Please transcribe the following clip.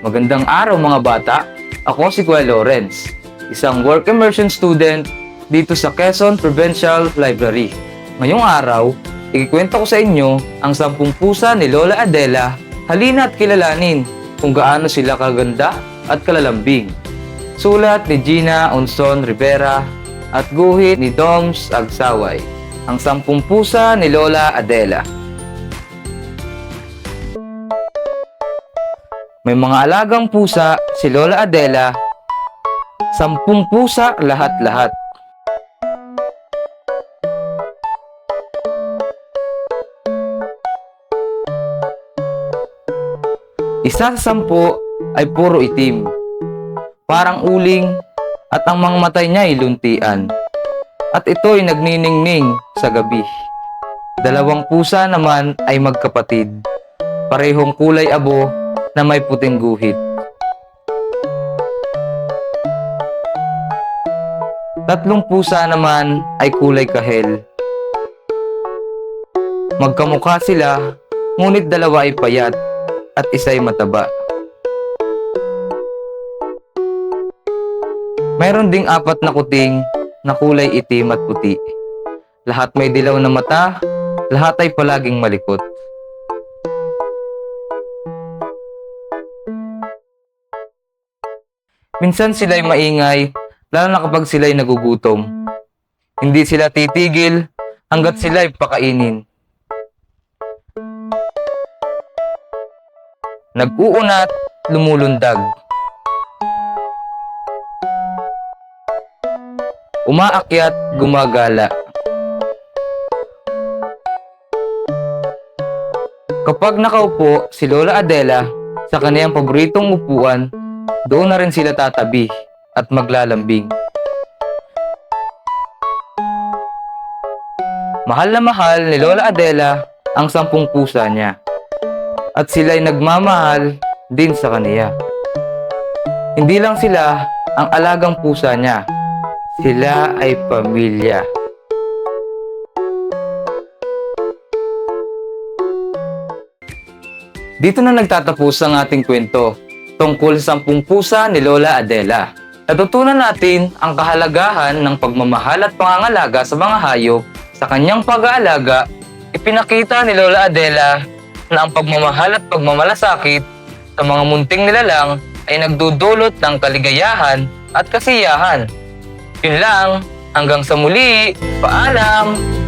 Magandang araw mga bata. Ako si Kuya Lawrence, isang work immersion student dito sa Quezon Provincial Library. Ngayong araw, ikikwento ko sa inyo ang 10 pusa ni Lola Adela. Halina at kilalanin kung gaano sila kaganda at kalalambing. Sulat ni Gina Onson Rivera at guhit ni Doms Agsaway. Ang 10 pusa ni Lola Adela. May mga alagang pusa si Lola Adela, 10 pusa lahat-lahat. Isa sa 10 ay puro itim, parang uling at ang mga matay niya ay luntian. At ito'y nagniningning sa gabi. 2 pusa naman ay magkapatid, parehong kulay abo na may puting guhit. 3 pusa naman ay kulay kahel. Magkamukha sila, ngunit 2 ay payat at isa ay mataba. Mayroon ding 4 na kuting na kulay itim at puti. Lahat may dilaw na mata, lahat ay palaging malikot. Minsan sila'y maingay, lalo na kapag sila'y nagugutom. Hindi sila titigil hanggat sila'y pakainin. Nag-uunat, lumulundag. Umaakyat, gumagala. Kapag nakaupo si Lola Adela sa kaniyang paboritong upuan, doon na rin sila tatabi at maglalambing. Mahal na mahal ni Lola Adela ang 10 pusa niya. At sila'y nagmamahal din sa kaniya. Hindi lang sila ang alagang pusa niya. Sila ay pamilya. Dito na nagtatapos ang ating kwento tungkol sa 10 pusa ni Lola Adela. Natutunan natin ang kahalagahan ng pagmamahal at pangangalaga sa mga hayop. Sa kanyang pag-aalaga, ipinakita ni Lola Adela na ang pagmamahal at pagmamalasakit sa mga munting nilalang ay nagdudulot ng kaligayahan at kasiyahan. Yun lang, hanggang sa muli, paalam!